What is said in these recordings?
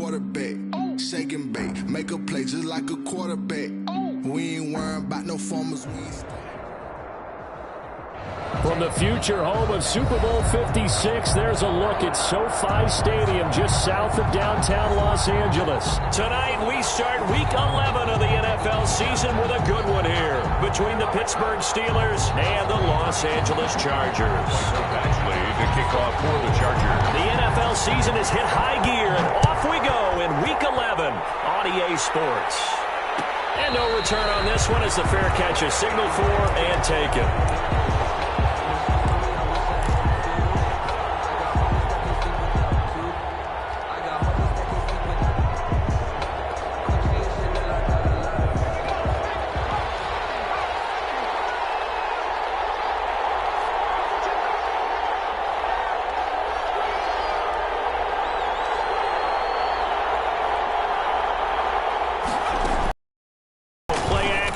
quarterback. Shake and bake, make a play just like a quarterback. We ain't worrying about no formers. From the future home of Super Bowl 56, there's a look at SoFi Stadium just south of downtown Los Angeles. Tonight we start Week 11 of the NFL season with a good one here between the Pittsburgh Steelers and the Los Angeles Chargers. Actually, to kick off for the Chargers. The NFL season has hit high gear, and off we go in Week 11 on EA Sports. And no return on this one as the fair catch is signaled for and taken.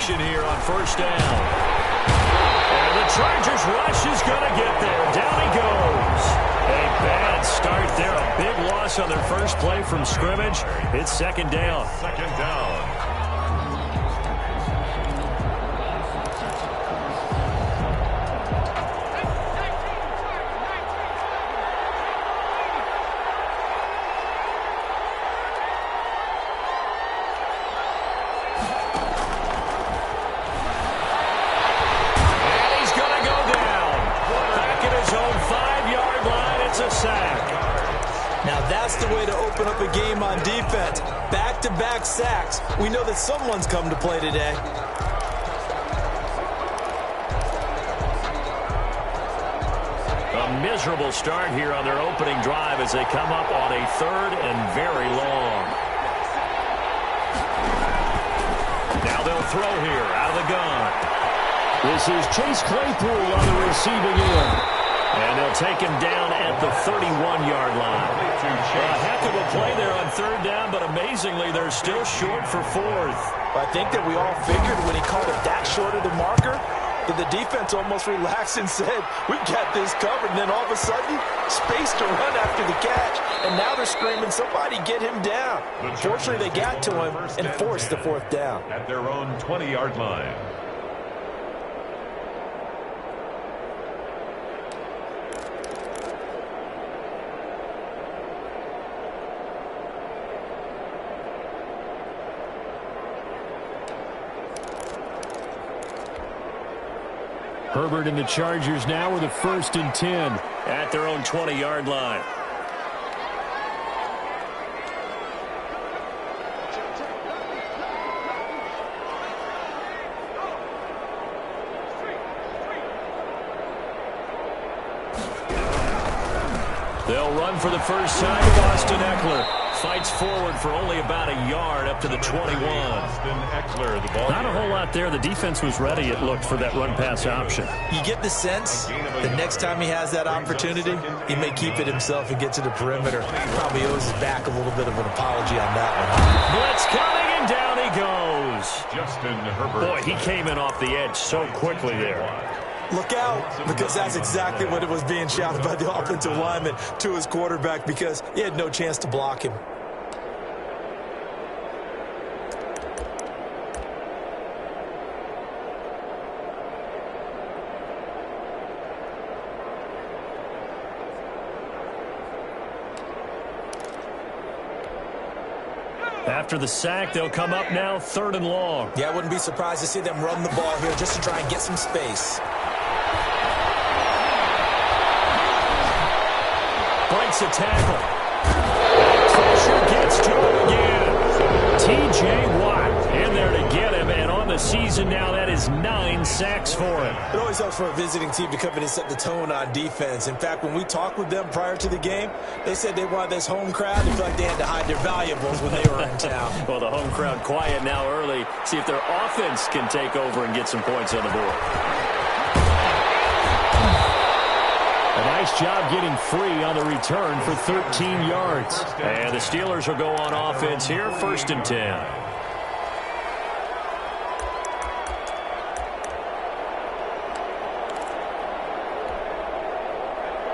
Here on first down. And the Chargers rush is going to get there. Down he goes. A bad start there. A big loss on their first play from scrimmage. It's second down. Second down. Now that's the way to open up a game on defense. Back-to-back sacks. We know that someone's come to play today. A miserable start here on their opening drive as they come up on a third and very long. Now they'll throw here out of the gun. This is Chase Claypool on the receiving end. And they'll take him down at the 31-yard line. A heck of a play there on third down, but amazingly, they're still short for fourth. I think that we all figured when he called it that short of the marker that the defense almost relaxed and said, we got this covered. And then all of a sudden, space to run after the catch. And now they're screaming, somebody get him down. Fortunately, they got to him and forced the fourth down. At their own 20-yard line. Herbert and the Chargers now with a 1st and 10 at their own 20-yard line. They'll run for the first time. Austin Eckler fights forward for only about a yard up to the 21. Austin Eckler, the ball. Not a whole lot there. The defense was ready, it looked, for that run-pass option. You get the sense that next time he has that opportunity, he may keep it himself and get to the perimeter. Probably owes his back a little bit of an apology on that one. Blitz coming, and down he goes. Justin Herbert. Boy, he came in off the edge so quickly there. Look out, because that's exactly what it was being shouted by the offensive lineman to his quarterback, because he had no chance to block him. After the sack, they'll come up now 3rd and long. Yeah, I wouldn't be surprised to see them run the ball here just to try and get some space. Breaks a tackle. Pressure gets to him again. T.J. Watt in there to get him, and on the season now, that is 9 sacks for him. It always helps for a visiting team to come in and set the tone on defense. In fact, when we talked with them prior to the game, they said they wanted this home crowd to feel like they had to hide their valuables when they were in town. Well, the home crowd quiet now early. See if their offense can take over and get some points on the board. A nice job getting free on the return for 13 yards. And the Steelers will go on offense here, 1st and 10.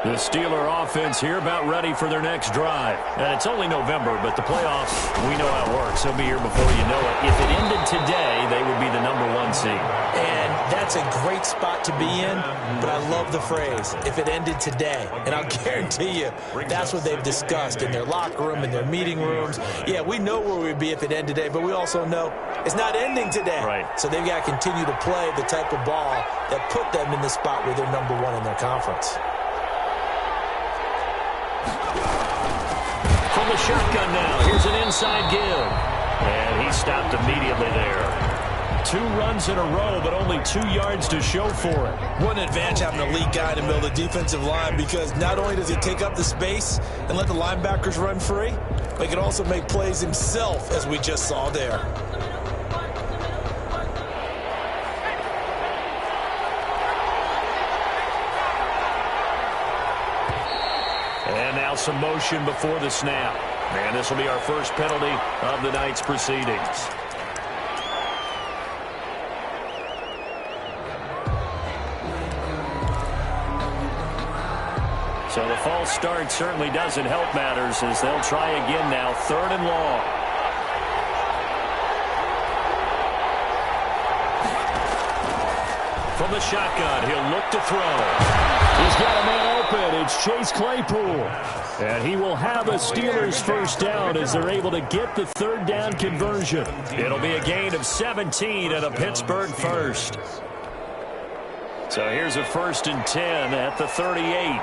The Steeler offense here about ready for their next drive. And it's only November, but the playoffs, we know how it works. They'll be here before you know it. If it ended today, they would be the #1 seed. And that's a great spot to be in, but I love the phrase, if it ended today. And I'll guarantee you, that's what they've discussed in their locker room, in their meeting rooms. Yeah, we know where we'd be if it ended today, but we also know it's not ending today. Right. So they've got to continue to play the type of ball that put them in the spot where they're #1 in their conference. From the shotgun now, here's an inside give. And he stopped immediately there. 2 runs in a row, but only 2 yards to show for it. What an advantage having an elite guy in the middle of the defensive line, because not only does he take up the space and let the linebackers run free, but he can also make plays himself, as we just saw there. And now some motion before the snap. And this will be our first penalty of the night's proceedings. So the false start certainly doesn't help matters as they'll try again now, 3rd and long. From the shotgun, he'll look to throw. He's got a man open. It's Chase Claypool. And he will have a Steelers first down as they're able to get the 3rd down conversion. It'll be a gain of 17 and a Pittsburgh first. So here's a 1st and 10 at the 38.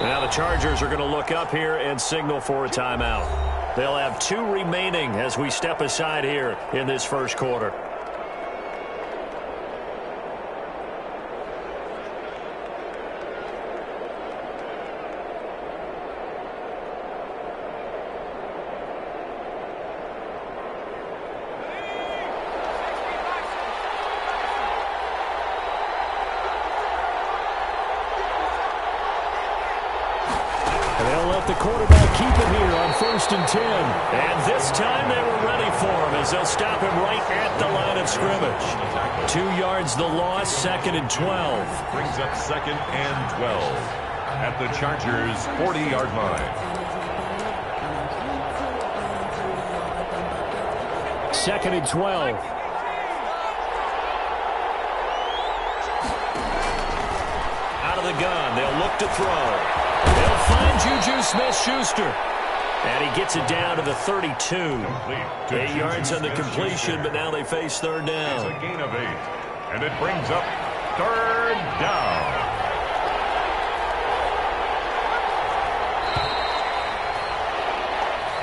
Now the Chargers are going to look up here and signal for a timeout. They'll have 2 remaining as we step aside here in this first quarter. The quarterback keep it here on 1st and 10. And this time they were ready for him as they'll stop him right at the line of scrimmage. 2 yards the loss, 2nd and 12. Brings up 2nd and 12 at the Chargers' 40-yard line. 2nd and 12. Out of the gun, they'll look to throw. They'll find Juju Smith-Schuster. And he gets it down to the 32. 8 yards on the completion, but now they face 3rd down. It's a gain of 8. And it brings up 3rd down.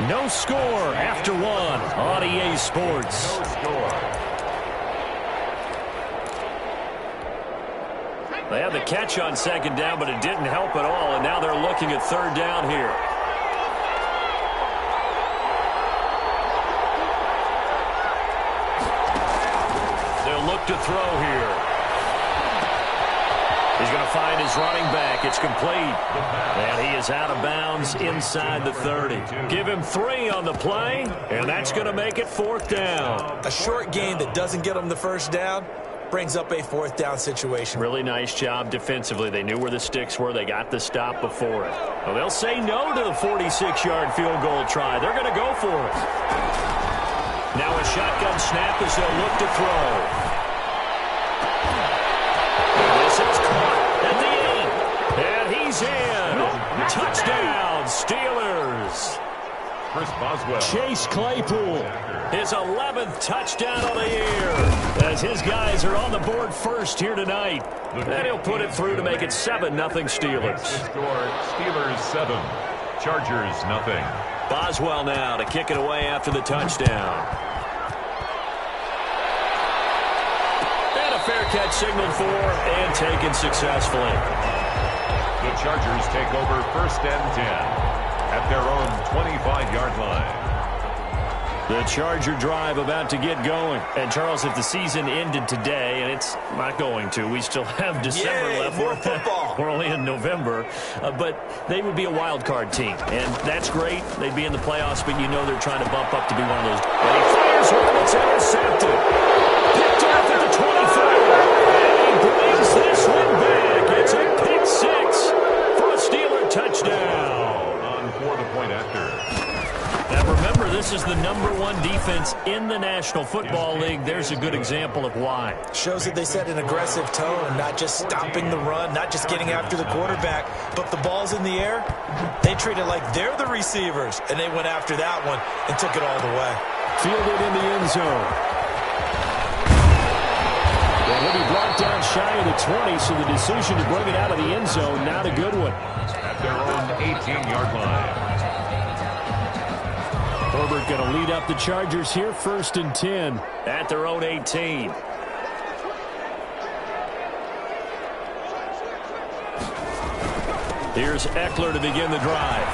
No score after 1 on EA Sports. No score. They had the catch on 2nd down, but it didn't help at all, and now they're looking at 3rd down here. They'll look to throw here. He's going to find his running back. It's complete. And he is out of bounds inside the 30. Give him 3 on the play, and that's going to make it 4th down. A short gain that doesn't get him the first down brings up a 4th down situation. Really nice job defensively. They knew where the sticks were. They got the stop before it. Well, they'll say no to the 46-yard field goal try. They're going to go for it. Now a shotgun snap as they'll look to throw. This is caught at the 8. And he's in. Touchdown, Steelers. Chris Boswell. Chase Claypool, his 11th touchdown of the year, as his guys are on the board first here tonight. And he'll put it through to make it 7-0 Steelers. The score, Steelers 7, Chargers 0. Boswell now to kick it away after the touchdown. And a fair catch signaled for and taken successfully. The Chargers take over 1st and 10. At their own 25-yard line. The Charger drive about to get going. And, Charles, if the season ended today, and it's not going to, we still have December left. More football. We're only in November. But they would be a wild card team. And that's great. They'd be in the playoffs, but you know they're trying to bump up to be one of those. And he fires one. It's intercepted. Picked off at the 24. And he brings this swing back. It's a pick six for a Steeler touchdown. On for the point after. Now remember, this is the #1 defense in the National Football League. There's a good example of why. Shows that they set an aggressive tone, not just stopping the run, not just getting after the quarterback, but the ball's in the air. They treat it like they're the receivers, and they went after that one and took it all the way. Fielded in the end zone. And he'll be brought down shy of the 20, so the decision to bring it out of the end zone, not a good one. At their own 18-yard line. Herbert going to lead up the Chargers here, 1st and 10 at their own 18. Here's Eckler to begin the drive.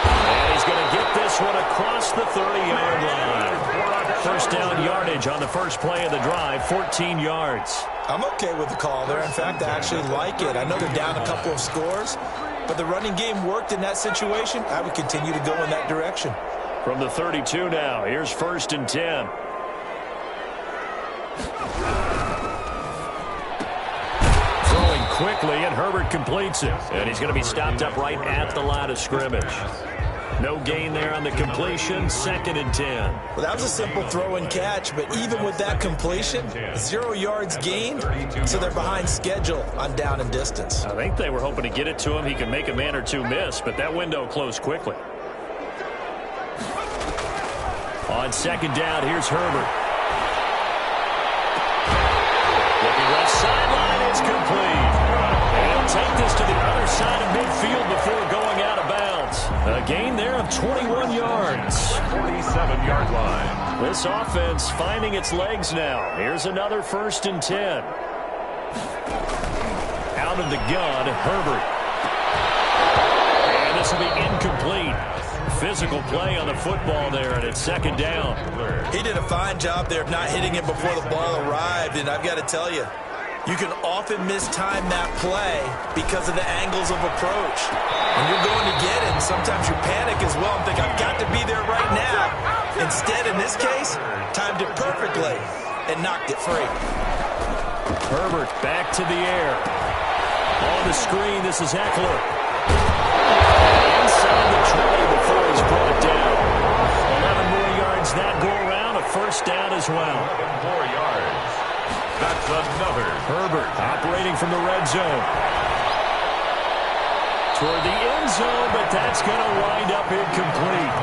And he's going to get this one across the 30-yard line. First down yardage on the first play of the drive, 14 yards. I'm okay with the call there. In fact, I actually like it. I know they're down a couple of scores, but the running game worked in that situation. I would continue to go in that direction. From the 32 now, here's 1st and 10. Throwing quickly, and Herbert completes it. And he's going to be stopped up right at the line of scrimmage. No gain there on the completion, 2nd and 10. Well, that was a simple throw and catch, but even with that completion, 0 yards gained, so they're behind schedule on down and distance. I think they were hoping to get it to him. He could make a man or two miss, but that window closed quickly. On 2nd down, here's Herbert. Looking left sideline, it's complete. And he'll take this to the other side of midfield before going out of bounds. A gain there of 21 yards. 47-yard line. This offense finding its legs now. Here's another 1st and 10. Out of the gun, Herbert. And this will be incomplete. Physical play on the football there, and it's 2nd down. He did a fine job there of not hitting it before the ball arrived, and I've got to tell you, you can often mistime that play because of the angles of approach. When you're going to get it, sometimes you panic as well and think, I've got to be there right now. Instead, in this case, timed it perfectly and knocked it free. Herbert back to the air. On the screen, this is Eckler. Inside the 20 before he's brought down. 11 more yards that go around, a 1st down as well. 11 more yards. That's another. Herbert operating from the red zone. Toward the end zone, but that's going to wind up incomplete.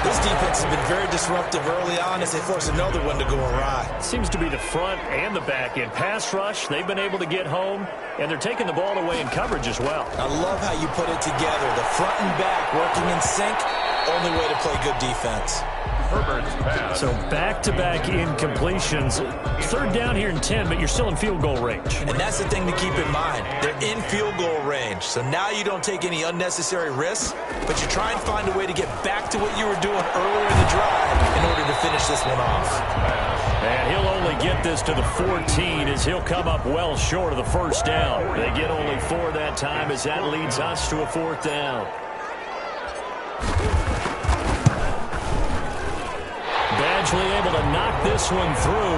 This defense has been very disruptive early on as they force another one to go awry. Seems to be the front and the back end. Pass rush, they've been able to get home, and they're taking the ball away in coverage as well. I love how you put it together. The front and back working in sync, only way to play good defense. Herbert's pass. So back-to-back incompletions. 3rd down here in 10, but you're still in field goal range. And that's the thing to keep in mind. They're in field goal range. So now you don't take any unnecessary risks, but you try and find a way to get back to what you were doing earlier in the drive in order to finish this one off. And he'll only get this to the 14 as he'll come up well short of the 1st down. They get only 4 that time as that leads us to a 4th down. Badgley able to knock this one through,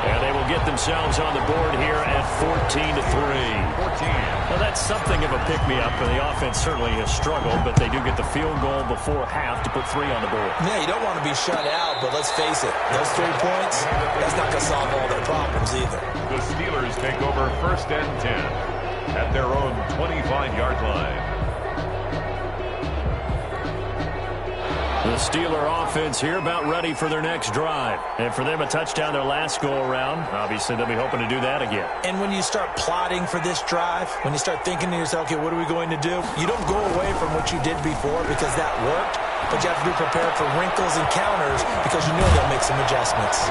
and they will get themselves on the board here at 14-3. 14. Well, that's something of a pick-me-up, and the offense certainly has struggled, but they do get the field goal before half to put 3 on the board. Yeah, you don't want to be shut out, but let's face it, those 3 points, that's not going to solve all their problems either. The Steelers take over 1st and 10 at their own 25-yard line. The Steeler offense here about ready for their next drive. And for them, a touchdown their last go-around. Obviously, they'll be hoping to do that again. And when you start plotting for this drive, when you start thinking to yourself, okay, what are we going to do? You don't go away from what you did before because that worked, but you have to be prepared for wrinkles and counters because you know they'll make some adjustments.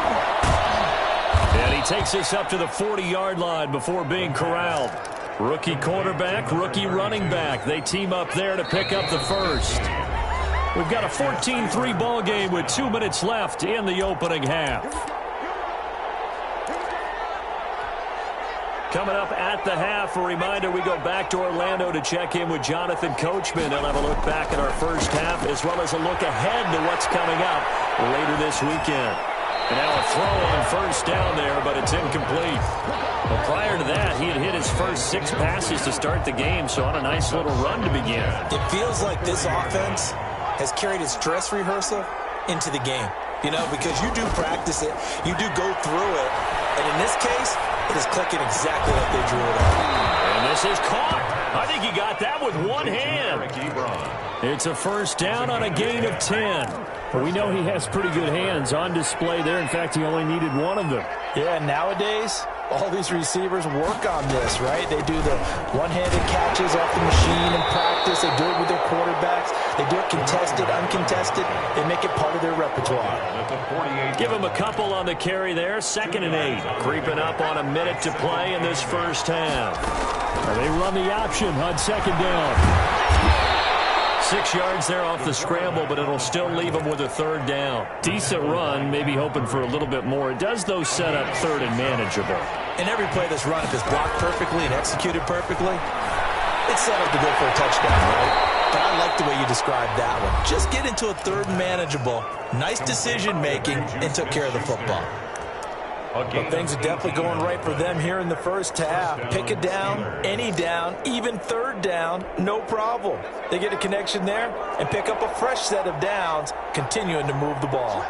And he takes this up to the 40-yard line before being corralled. Rookie quarterback, rookie running back. They team up there to pick up the first. We've got a 14-3 ball game with 2 minutes left in the opening half. Coming up at the half, a reminder, we go back to Orlando to check in with Jonathan Coachman. He'll have a look back at our first half as well as a look ahead to what's coming up later this weekend. And now a throw on first down there, but it's incomplete. Well, prior to that, he had hit his first 6 passes to start the game, so on a nice little run to begin. It feels like this offense has carried its dress rehearsal into the game. You know, because you do practice it, you do go through it, and in this case, it is clicking exactly like they drew it up. And this is caught. I think he got that with one hand. It's a first down on a gain of 10. But we know he has pretty good hands on display there. In fact, he only needed one of them. Yeah, nowadays, all these receivers work on this, right? They do the one-handed catches off the machine in practice. They do it with their quarterbacks. They do it contested, uncontested. They make it part of their repertoire. Give him a couple on the carry there. 2nd and 8. Creeping up on a minute to play in this first half. They run the option on 2nd down. 6 yards there off the scramble, but it'll still leave him with a 3rd down. Decent run, maybe hoping for a little bit more. It does, though, set up 3rd and manageable. And every play that's run, if it's blocked perfectly and executed perfectly, it's set up to go for a touchdown, right? But I like the way you described that one. Just get into a 3rd and manageable, nice decision-making, and took care of the football. But things are definitely going right for them here in the first half. Pick a down, any down, even 3rd down, no problem. They get a connection there and pick up a fresh set of downs, continuing to move the ball.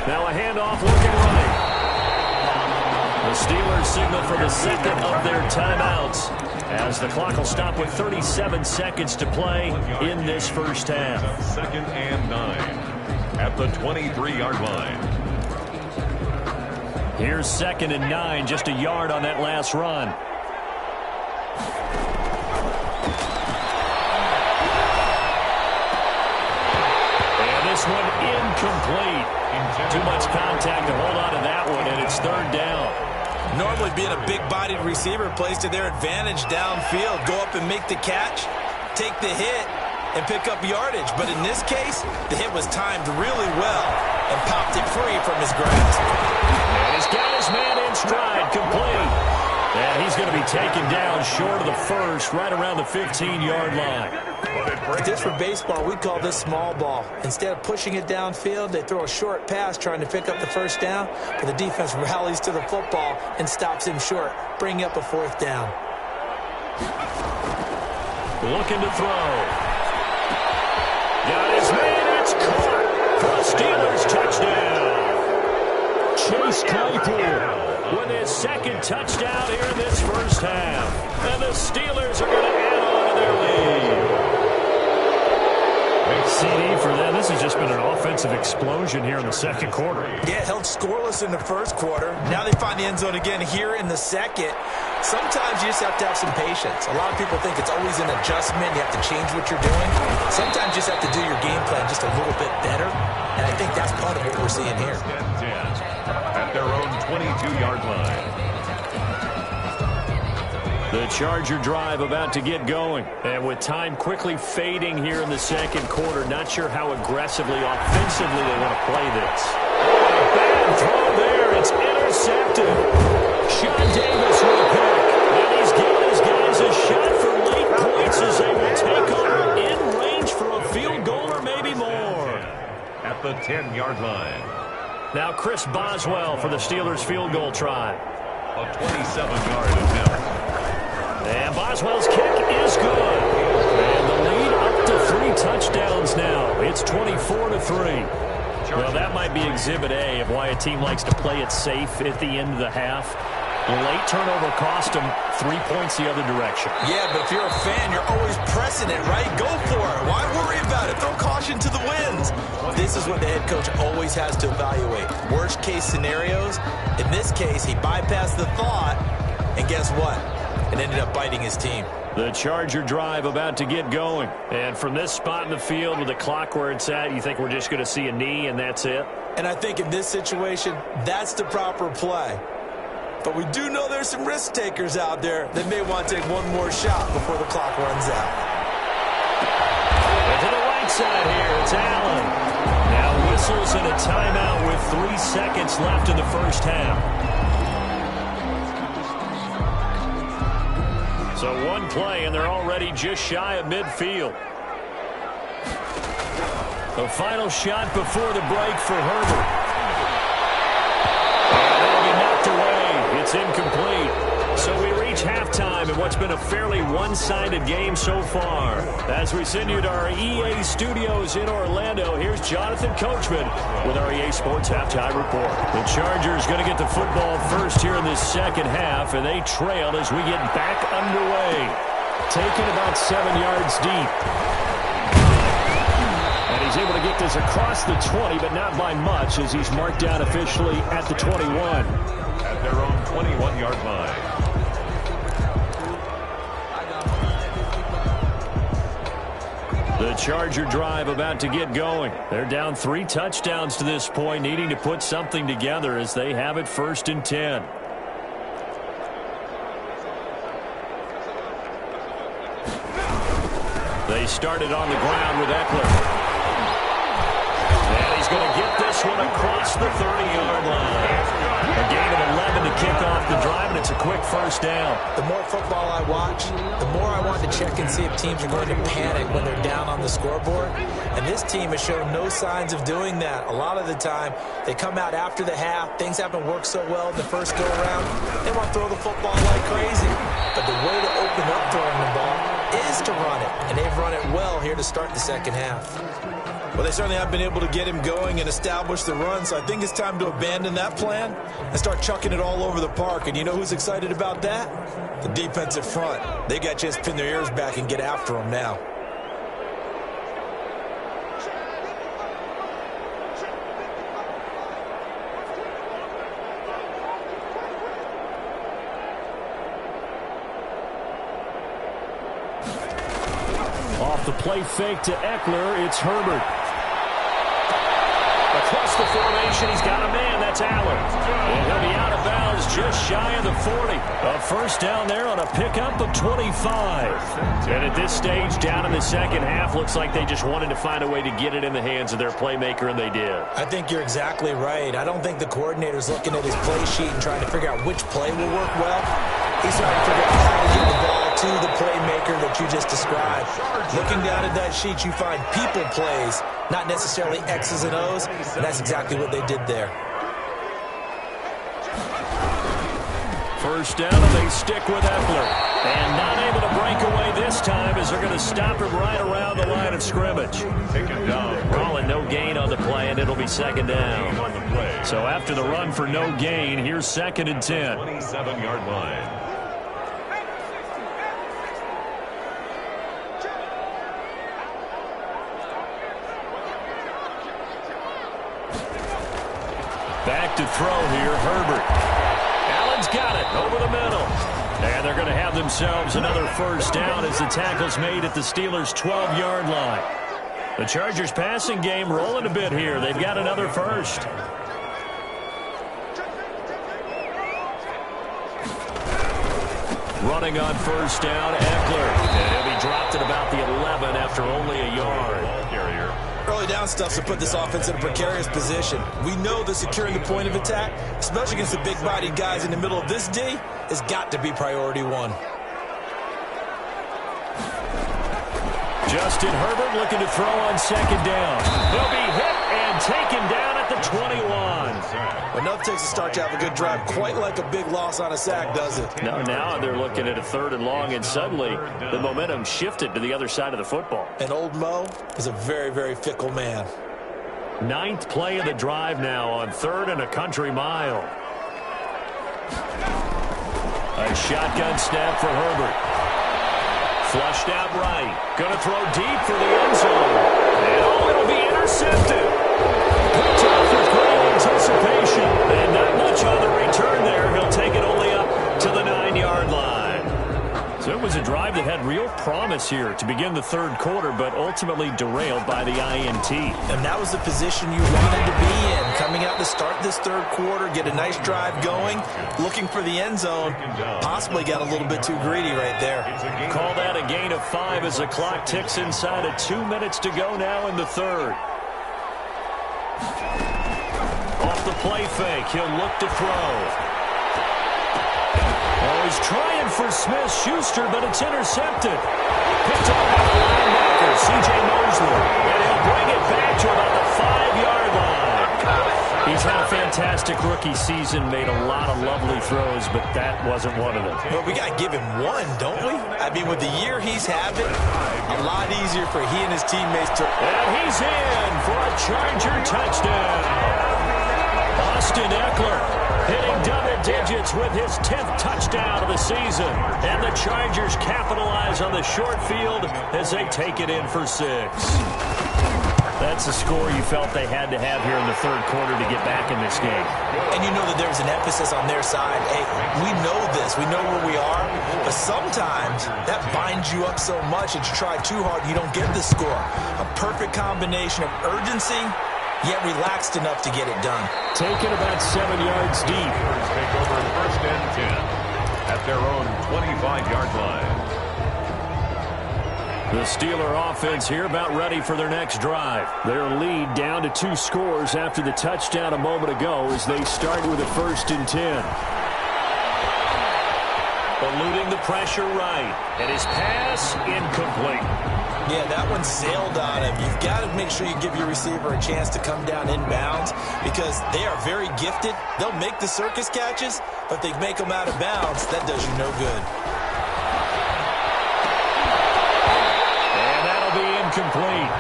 Now a handoff looking right. The Steelers signal for the 2nd of their timeouts, as the clock will stop with 37 seconds to play in this first half. 2nd and 9 at the 23-yard line. Here's 2nd and 9, just a yard on that last run. And this one incomplete. Too much contact to hold on to that one, and it's 3rd down. Normally being a big-bodied receiver plays to their advantage downfield. Go up and make the catch, take the hit, and pick up yardage. But in this case, the hit was timed really well and popped it free from his grasp. And he's got his man in stride, complete. And he's going to be taken down short of the first, right around the 15-yard line. If this were baseball, we'd call this small ball. Instead of pushing it downfield, they throw a short pass trying to pick up the first down, but the defense rallies to the football and stops him short, bringing up a 4th down. Looking to throw. Got his man, it's caught for a Steelers touchdown. Chase Claypool with his 2nd touchdown here in this first half. And the Steelers are going to add on to their lead. CD for them. This has just been an offensive explosion here in the 2nd quarter. Yeah, held scoreless in the 1st quarter. Now they find the end zone again here in the 2nd. Sometimes you just have to have some patience. A lot of people think it's always an adjustment. You have to change what you're doing. Sometimes you just have to do your game plan just a little bit better. And I think that's part of what we're seeing here. At their own 22-yard line. The Charger drive about to get going. And with time quickly fading here in the 2nd quarter, not sure how aggressively, offensively they want to play this. Bad throw there. It's intercepted. Sean Davis with a pick. And he's giving his guys a shot for late points as they will take over in range for a field goal or maybe more. At the 10-yard line. Now Chris Boswell for the Steelers field goal try. A 27-yard attempt. And Boswell's kick is good. And the lead up to 3 touchdowns now. It's 24-3. Well, that might be Exhibit A of why a team likes to play it safe at the end of the half. Late turnover cost them 3 points the other direction. Yeah, but if you're a fan, you're always pressing it, right? Go for it. Why worry about it? Throw caution to the winds. This is what the head coach always has to evaluate. Worst case scenarios. In this case, he bypassed the thought, and guess what? It ended up biting his team. The Charger drive about to get going. And from this spot in the field with the clock where it's at, you think we're just going to see a knee and that's it? And I think in this situation, that's the proper play. But we do know there's some risk takers out there that may want to take one more shot before the clock runs out. And to the right side here, it's Allen. Now whistles and a timeout with 3 seconds left in the first half. So one play, and they're already just shy of midfield. The final shot before the break for Herbert. And that'll be knocked away. It's incomplete. So we reach halftime in what's been a fairly one-sided game so far. As we send you to our EA studios in Orlando, here's Jonathan Coachman with our EA Sports Halftime Report. The Chargers going to get the football first here in this second half, and they trail as we get back underway. Taken about 7 yards deep. And he's able to get this across the 20, but not by much, as he's marked down officially at the 21. At their own 21-yard line. The Charger drive about to get going. They're down 3 touchdowns to this point, needing to put something together as they have it 1st and 10. They started on the ground with Eckler. And he's going to get this one across the 30-yard line. A gain of 11 to kick off the drive, and it's a quick first down. The more football I watch, the more I want to check and see if teams are going to panic when they're down on the scoreboard. And this team has shown no signs of doing that. A lot of the time, they come out after the half. Things haven't worked so well in the first go-around. They want to throw the football like crazy. But the way to open up throwing the ball is to run it. And they've run it well here to start the second half. Well, they certainly have been able to get him going and establish the run, so I think it's time to abandon that plan and start chucking it all over the park. And you know who's excited about that? The defensive front. They got a chance to pin their ears back and get after him now. Off the play fake to Eckler, it's Herbert. Across the formation, he's got a man. That's Allen. And he'll be out of bounds just shy of the 40. A first down there on a pickup of 25. And at this stage, down in the second half, looks like they just wanted to find a way to get it in the hands of their playmaker, and they did. I think you're exactly right. I don't think the coordinator's looking at his play sheet and trying to figure out which play will work well. He's trying to figure out how to get the ball to the playmaker that you just described. Looking down at that sheet, you find people plays, not necessarily X's and O's, and that's exactly what they did there. First down, and they stick with Eckler. And not able to break away this time as they're going to stop him right around the line of scrimmage. Taken down. Calling no gain on the play, and it'll be second down. On the play. So after the run for no gain, here's 2nd and 10. 27-yard line. Back to throw here, Herbert. Allen's got it over the middle. And they're going to have themselves another first down as the tackle's made at the Steelers' 12-yard line. The Chargers passing game rolling a bit here. They've got another first. Running on first down, Eckler. And he'll be dropped at about the 11 after only a yard. Ball carrier. Early down stuff's to put this offense in a precarious position. We know that securing the point of attack, especially against the big-bodied guys in the middle of this D, has got to be priority one. Justin Herbert looking to throw on second down. He'll be hit and taken down at the 21. Enough takes to start to have a good drive, quite like a big loss on a sack, does it? Now they're looking at a 3rd and long, and suddenly the momentum shifted to the other side of the football. And old Mo is a very, very fickle man. 9th play of the drive now on 3rd and a country mile. A shotgun snap for Herbert. Flushed out right. Going to throw deep for the end zone. And it'll be intercepted. Picked off with great anticipation. And not much on the return there. He'll take it only up to the 9-yard line. So it was a drive that had real promise here to begin the 3rd quarter, but ultimately derailed by the INT. And that was the position you wanted to be in. Coming out to start this 3rd quarter, get a nice drive going, looking for the end zone. Possibly got a little bit too greedy right there. Call that a gain of 5 as the clock ticks inside of 2 minutes to go now in the 3rd. Off the play fake, he'll look to throw. Oh, he's trying for Smith-Schuster, but it's intercepted. Picked up by the linebacker, C.J. Mosley. And he'll bring it back to about the 5-yard line. He's had a fantastic rookie season, made a lot of lovely throws, but that wasn't one of them. Well, we got to give him one, don't we? I mean, with the year he's having, a lot easier for he and his teammates to... And he's in for a Charger touchdown. Austin Eckler hitting double digits with his 10th touchdown of the season. And the Chargers capitalize on the short field as they take it in for 6. That's a score you felt they had to have here in the third quarter to get back in this game. And you know that there's an emphasis on their side. Hey, we know this. We know where we are. But sometimes that binds you up so much that you try too hard, you don't get the score. A perfect combination of urgency, yet relaxed enough to get it done. Taken about 7 yards deep. Take over first and 10 at their own 25-yard line. The Steeler offense here about ready for their next drive. Their lead down to 2 scores after the touchdown a moment ago as they start with a 1st and 10. Eluding the pressure right. And his pass incomplete. Yeah, that one sailed on him. You've got to make sure you give your receiver a chance to come down inbounds because they are very gifted. They'll make the circus catches, but they make them out of bounds. That does you no good. Complete.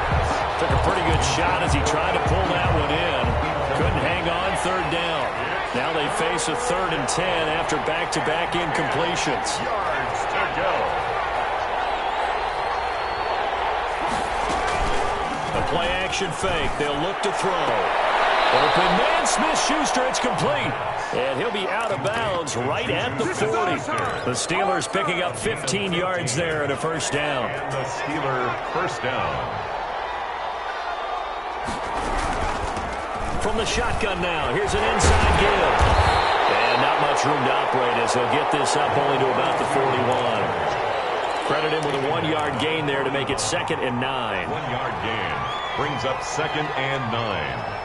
Took a pretty good shot as he tried to pull that one in. Couldn't hang on 3rd down. Now they face a 3rd and 10 after back-to-back incompletions. Yards to go. A play-action fake. They'll look to throw. Open man, Smith-Schuster. It's complete. And he'll be out of bounds right at the 40. The Steelers picking up 15 yards there and a 1st down. And the Steeler 1st down. From the shotgun now, here's an inside give. And not much room to operate as he'll get this up only to about the 41. Credit him with a 1-yard gain there to make it 2nd and 9. 1-yard gain brings up 2nd and 9.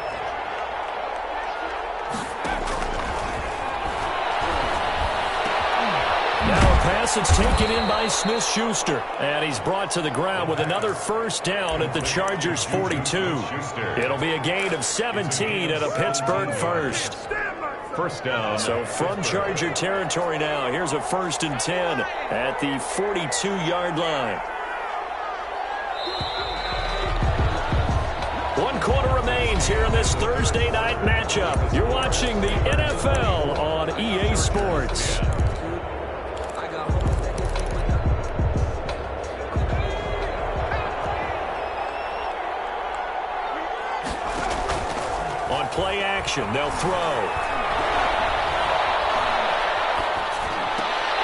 Pass that's taken in by Smith-Schuster. And he's brought to the ground with another 1st down at the Chargers' 42. It'll be a gain of 17 and a Pittsburgh 1st. 1st down. So from Charger territory now, here's a 1st and 10 at the 42-yard line. 1 quarter remains here in this Thursday night matchup. You're watching the NFL on EA Sports. Play action. They'll throw.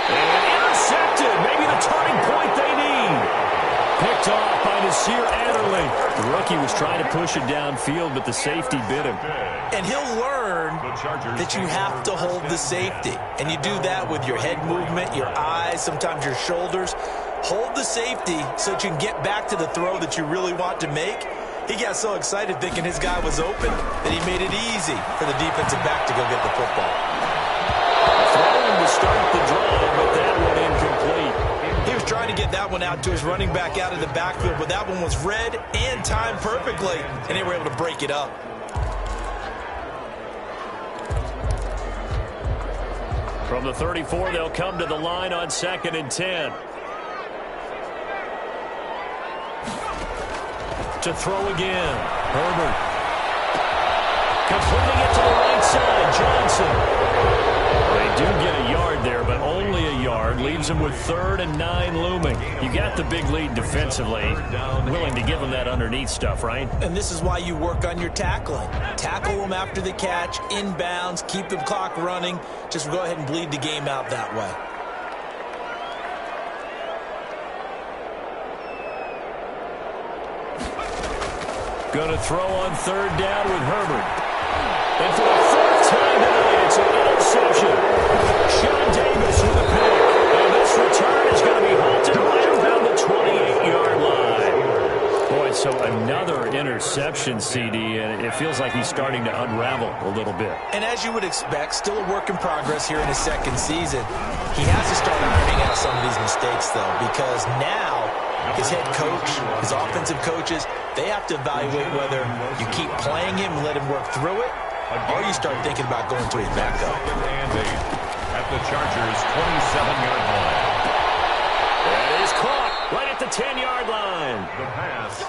And intercepted. Maybe the turning point they need. Picked off by Nasir Adderley. The rookie was trying to push it downfield, but the safety bit him. And he'll learn that you have to hold the safety. And you do that with your head movement, your eyes, sometimes your shoulders. Hold the safety so that you can get back to the throw that you really want to make. He got so excited thinking his guy was open that he made it easy for the defensive back to go get the football. Throwing to start the drive, but that one incomplete. He was trying to get that one out to his running back out of the backfield, but that one was read and timed perfectly, and they were able to break it up. From the 34, they'll come to the line on 2nd and 10. To throw again. Herbert. Completing it to the right side. Johnson. They do get a yard there, but only a yard. Leaves them with 3rd and 9 looming. You got the big lead defensively. Willing to give them that underneath stuff, right? And this is why you work on your tackling. Tackle them after the catch, inbounds, keep the clock running. Just go ahead and bleed the game out that way. Going to throw on 3rd down with Herbert. And for the 4th time tonight, it's an interception. Sean Davis with a pick. And this return is going to be halted right around the 28-yard line. Boy, so another interception, CD, and it feels like he's starting to unravel a little bit. And as you would expect, still a work in progress here in his 2nd season. He has to start ironing this, though, because now his head coach, his offensive coaches, they have to evaluate whether you keep playing him and let him work through it, or you start thinking about going to his backup. At the Chargers' 27-yard line. That is caught right at the 10-yard line. The pass.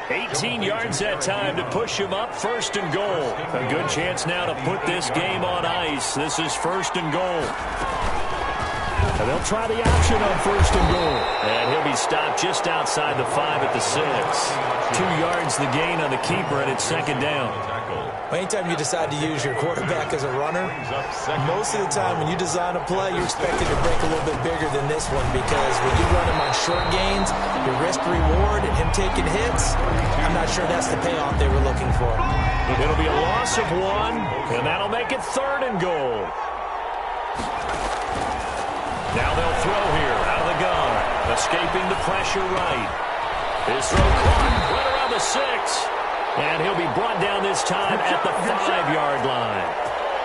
18 yards that time to push him up, 1st and goal. A good chance now to put this game on ice. This is 1st and goal. And they'll try the option on 1st and goal. And he'll be stopped just outside the 5 at the 6. 2 yards the gain on the keeper, and it's 2nd down. Anytime you decide to use your quarterback as a runner, most of the time when you design a play, you're expected to break a little bit bigger than this one, because when you run him on short gains, your risk-reward and him taking hits, I'm not sure that's the payoff they were looking for. It'll be a loss of 1, and that'll make it 3rd and goal. Now they'll throw here out of the gun, escaping the pressure right. His throw caught right around the 6. And he'll be brought down this time at the 5-yard line.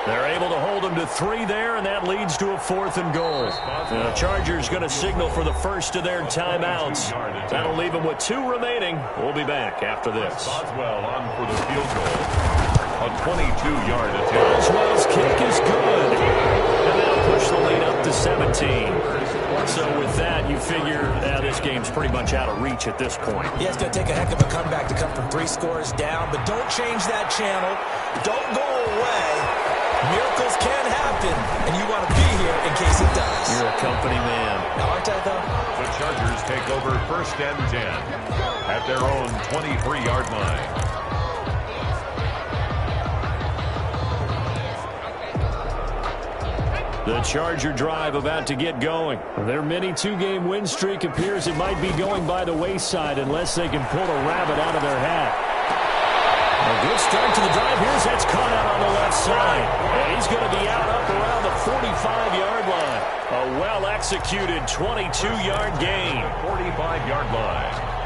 They're able to hold him to 3 there, and that leads to a 4th and goal. The Chargers going to signal for the first of their timeouts. That'll leave them with 2 remaining. We'll be back after this. Boswell on for the field goal. A 22-yard attempt. Boswell's kick is good. And that'll push the lead up to 17. So with that, you figure this game's pretty much out of reach at this point. Yeah, it's going to take a heck of a comeback to come from 3 scores down, but don't change that channel. Don't go away. Miracles can happen, and you want to be here in case it does. You're a company man. Now, aren't I, though? The Chargers take over 1st and 10 at their own 23-yard line. The Charger drive about to get going. Their mini 2-game win streak appears it might be going by the wayside unless they can pull a rabbit out of their hat. A good start to the drive. Here's that's caught out on the left side. And he's going to be out up around the 45-yard line. A well-executed 22-yard gain. 45-yard line.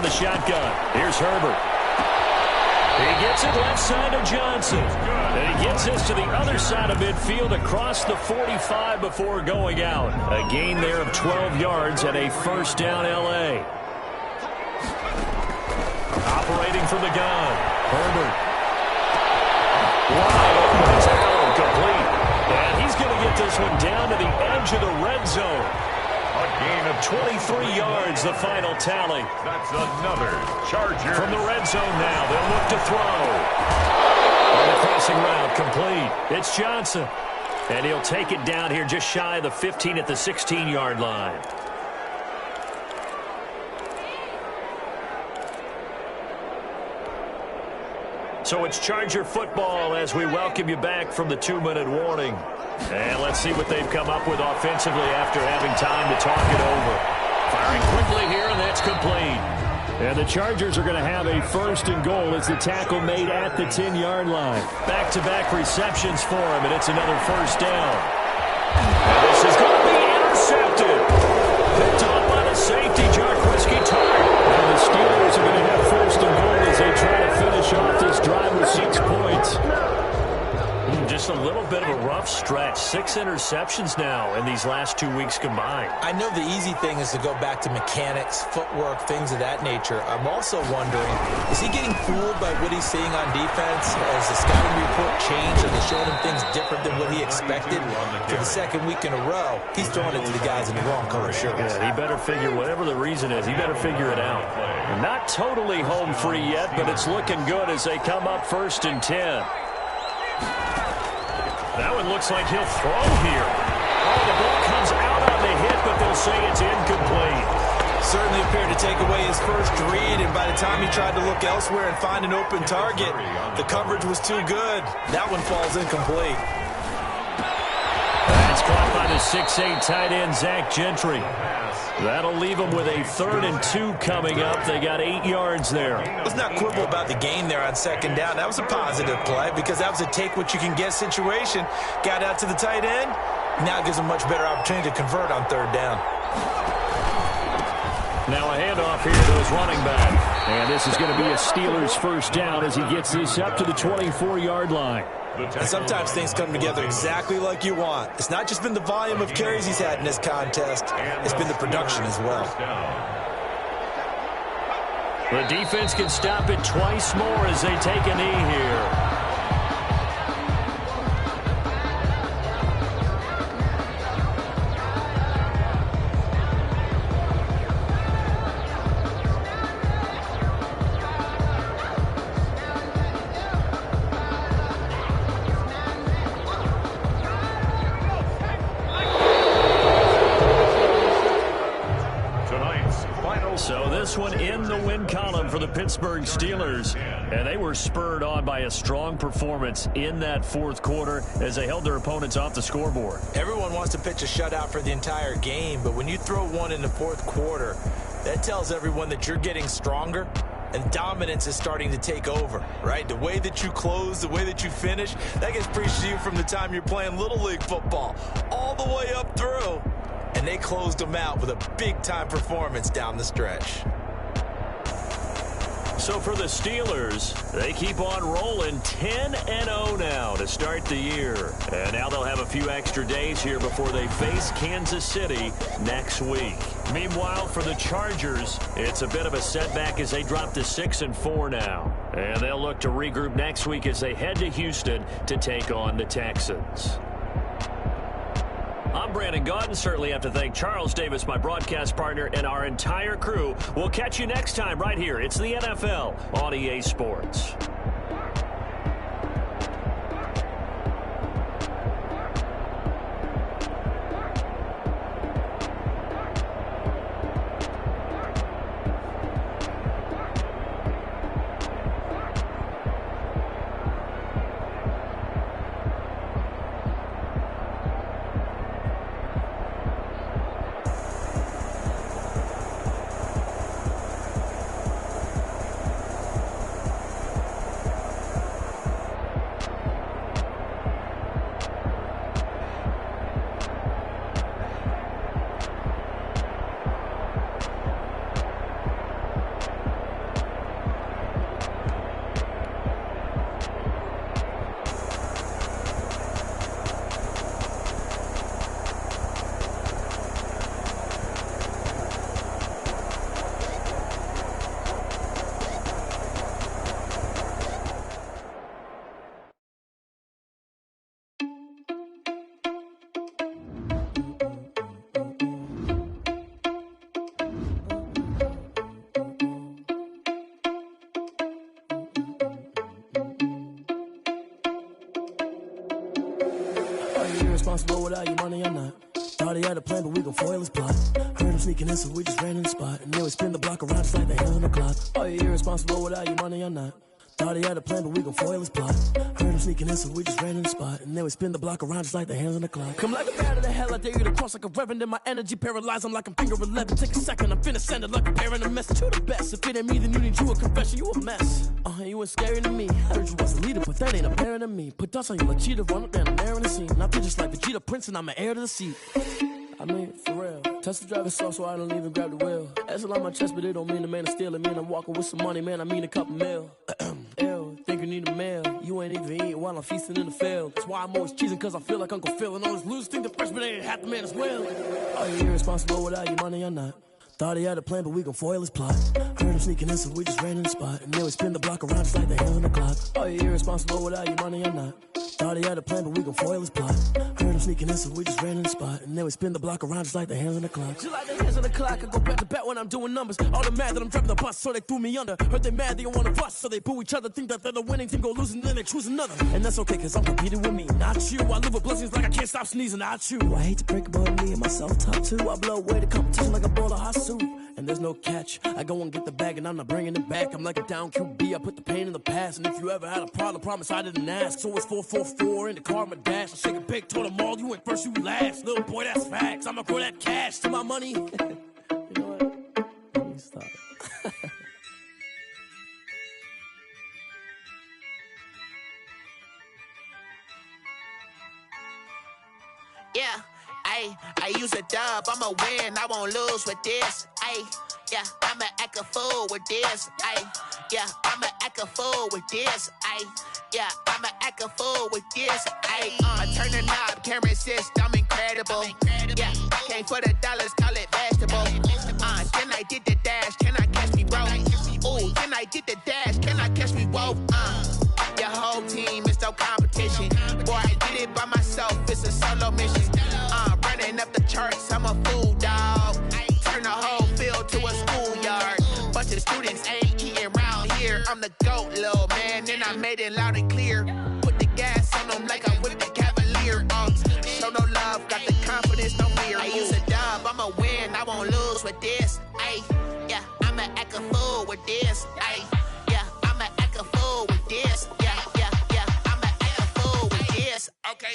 Shotgun. Here's Herbert. He gets it left side to Johnson. And he gets this to the other side of midfield across the 45 before going out. A gain there of 12 yards and a 1st down L.A. Operating from the gun. Herbert. Wide open. It's out. Complete. And he's going to get this one down to the edge of the red zone. A gain of 23 yards, the final tally. That's another Charger. From the red zone now, they'll look to throw. On the crossing route, complete. It's Johnson. And he'll take it down here just shy of the 15 at the 16-yard line. So it's Charger football as we welcome you back from the 2-minute warning. And let's see what they've come up with offensively after having time to talk it over. Firing quickly here, and that's complete. And the Chargers are going to have a 1st and goal as the tackle made at the 10-yard line. Back-to-back receptions for him, and it's another 1st down. And this is going to be intercepted. Picked up by the safety, Jarquiski Tartt. And the Steelers are going to have 1st and goal as they try to finish off this drive with 6 points. Just a little bit of a rough stretch. 6 interceptions now in these last 2 weeks combined. I know the easy thing is to go back to mechanics, footwork, things of that nature. I'm also wondering, is he getting fooled by what he's seeing on defense? Has the scouting report changed? Are they showing him things different than what he expected? For the 2nd week in a row, he's throwing it to the guys in the wrong color shirts. Yeah, he better figure, whatever the reason is, he better figure it out. Not totally home free yet, but it's looking good as they come up 1st and 10. That one looks like he'll throw here. Oh, the ball comes out on the hit, but they'll say it's incomplete. Certainly appeared to take away his first read, and by the time he tried to look elsewhere and find an open target, the coverage was too good. That one falls incomplete. That's caught by the 6'8" tight end, Zach Gentry. That'll leave them with a 3rd and 2 coming up. They got 8 yards there. Let's not quibble about the gain there on 2nd down. That was a positive play because that was a take-what-you-can-get situation. Got out to the tight end, Now it gives them much better opportunity to convert on third down. Now a handoff here to his running back. And this is going to be a Steelers first down as he gets this up to the 24-yard line. And sometimes things come together exactly like you want. It's not just been the volume of carries he's had in this contest. It's been the production as well. The defense can stop it twice more as they take a knee here. Pittsburgh Steelers, and they were spurred on by a strong performance in that fourth quarter as they held their opponents off the scoreboard. Everyone wants to pitch a shutout for the entire game, but when you throw one in the fourth quarter, that tells everyone that you're getting stronger and dominance is starting to take over, right? The way that you close, the way that you finish, that gets preached to you from the time you're playing Little League football all the way up through, and they closed them out with a big-time performance down the stretch. So for the Steelers, they keep on rolling 10-0 now to start the year. And now they'll have a few extra days here before they face Kansas City next week. Meanwhile, for the Chargers, it's a bit of a setback as they drop to 6-4 now. And they'll look to regroup next week as they head to Houston to take on the Texans. I'm Brandon Gaudin. Certainly have to thank Charles Davis, my broadcast partner, and our entire crew. We'll catch you next time right here. It's the NFL on EA Sports. Irresponsible without your money, I'm not. Thought he had a plan, but we gon' foil his plot. Heard him sneaking in, so we just ran in the spot. And then we spin the block around just like the hands on the clock. Oh, you're irresponsible without your money, I'm not. Thought he had a plan, but we gon' foil his plot. Heard him sneaking in, so we just ran in the spot. And then we spin the block around just like the hands on the clock. Come like a bat of the hell, I dare you to cross like a reverend. In my energy paralyzed, I'm like I'm finger 11. Take a second, I'm finna send it like a parent a message to the best. If it ain't me, then you need you a confession, you a mess. You ain't scary to me. Heard you was a leader, but that ain't apparent to me. Put dust on you like cheetah, run up down, I'm there in the scene. Now just like Vegeta Prince, and I'm an heir to the seat. I mean, for real. Touch the driver's soft, so I don't even grab the wheel. That's a lot on my chest, but it don't mean the man is stealing. Mean I'm walking with some money, man, I mean a couple mil. Ew, think you need a meal. You ain't even eating while I'm feasting in the field. That's why I'm always cheesing, cause I feel like Uncle Phil. And all those losers think the freshman ain't half the man as well. Are you irresponsible without your money or not? Thought he had a plan, but we gon' foil his plot. Heard him sneaking in, so we just ran in the spot. And then we spin the block around just like the hands on the clock. Are you irresponsible without your money or not? Thought he had a plan, but we gon' foil his plot. Heard him sneaking in, so we just ran in the spot. And then we spin the block around just like the hands on the clock. Just like the hands on the clock, I go back to back when I'm doing numbers. All the mad that I'm driving the bus, so they threw me under. Heard they mad, they don't wanna bust, so they boo each other. Think that they're the winning team, go losing, then they choose another. And that's okay, cause I'm competing with me, not you. I live with blessings like I can't stop sneezing, not you. I hate to break about me and my self-talk too. I blow away the competition like a bowl of hot soup. And there's no catch. I go and get the bag and I'm not bringing it back. I'm like a down QB, I put the pain in the past. And if you ever had a problem, promise I didn't ask. So it's 444 in the car, my dash. I shake a big, told them all, you went first, you last. Little boy, that's facts. I'ma grow that cash to my money. You know what? Let me stop. Yeah. I use a dub, I'ma win, I won't lose with this. Yeah, I'ma act a fool with this. Yeah, I'ma act a fool with this. Yeah, I'ma act a fool with this. I turn the knob, can't resist, I'm incredible. Yeah, came for the dollars, call it vegetable. Then I did the dash, can I catch me, bro? Ooh, then I did the dash, can I catch me, whoa? Your whole team is no competition. Boy, I did it by myself, it's a solo mission. Running up the charts, I'm a fool, dog. Turn the whole field to a schoolyard. Bunch of students ain't eating round here. I'm the GOAT, little man, and I made it loud and clear. Put the gas on them like I'm with the Cavalier. Show no love, got the confidence, no fear. I use a dub, I'ma win, I won't lose with this. Yeah, I'ma act a fool with this. Yeah, I'ma act a fool with this. Yeah, I'ma act a fool with this. Okay,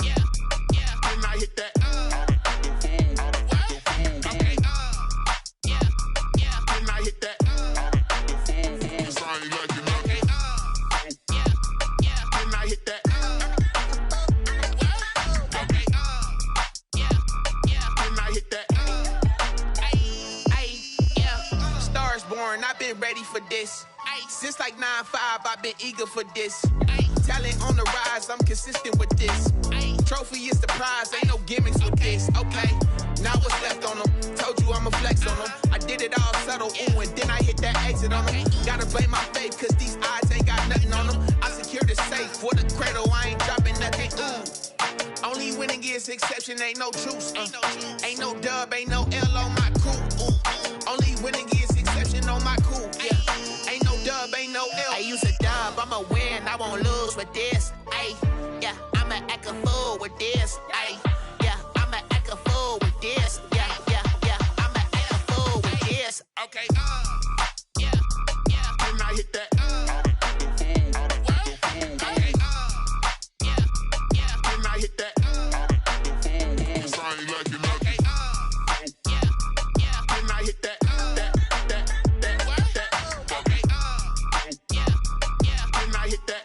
yeah, then I hit that. Okay, yeah, then I hit that. I ain't like it, okay, yeah, then I hit that. Okay, yeah, then I hit that. Yeah, stars born, I've been ready for this. Since like 9-5, I've been eager for this. Talent on the rise, I'm consistent with this. Trophy is the prize, ain't no gimmicks with this. Okay, now what's left on them? Told you I'ma flex on them. I did it all subtle, ooh, and then I hit that exit on them. Gotta blame my faith, cause these eyes ain't got nothing on them. I secured the safe for the cradle, I ain't dropping nothing, ooh. Only winning is exception, ain't no truce. Ain't no dub, ain't no L on my crew. Ooh. Only winning is exception on my crew. Yeah, ain't no dub, ain't no L. I use a dub, I'ma win, I won't lose with this. Yeah, I'ma act a fool with this. Yeah, I'ma act a fool with this. Yeah, I'ma act a fool with this. Okay, yeah, then I hit that. Okay, yeah, then I hit that. I ain't like it, okay, yeah, then I hit that. Okay, yeah, then I hit that.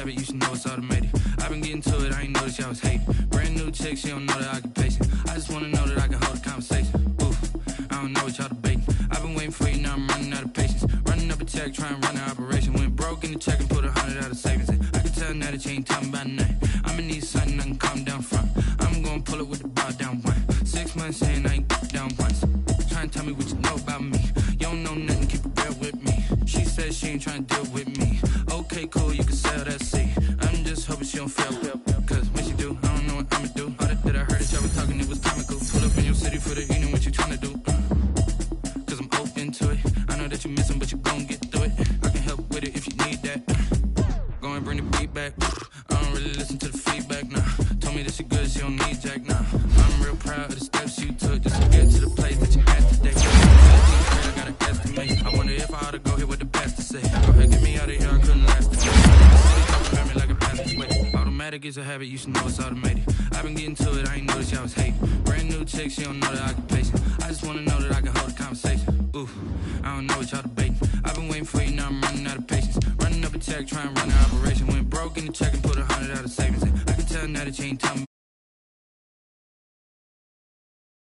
You should know it's automated. I've been getting to it, I ain't noticed y'all was hating. Brand new chick, she don't know the occupation. I just wanna know that I can hold a conversation. Oof, I don't know what y'all debating. I've been waiting for you, now I'm running out of patience. Running up a check, trying to run an operation. Went broke in the check and put 100 out of savings in. I can tell now that you ain't talking about nothing. I'ma need something I can calm down from. I'm gonna pull it with the bar down one. 6 months in, I ain't down once. Trying to tell me what you know about me. You don't know nothing, keep it real with me. She said she ain't trying to deal with me. Okay, cool, you can sell that seat. I'm just hoping she don't fail. Cause when she do, I don't know what I'ma do. All that I heard that y'all was talking, it was comical. Pull up in your city for the evening, what you trying to do? Cause I'm open to it. I know that you missing, but you gon' get through it. I can help with it if you need that. Go and bring the beat back. I don't really listen to the feedback, nah. Told me that she good, she don't need jack, nah. I'm real proud of the steps you took just to get to the place that you at today. I gotta estimate. I wonder if I ought to go here with the best to say. Go ahead, get me out of here, I couldn't last. Like a passageway. Automatic is a habit, you should know it's automated. I've been getting to it, I ain't noticed y'all was hating. Brand new chick, she don't know the occupation. I just wanna know that I can hold a conversation. Oof, I don't know what y'all debating. I've been waiting for you, now I'm running out of patience. Running up a check, trying to run an operation. Went broke in the check and put 100 out of savings in. I can tell now that you ain't talking.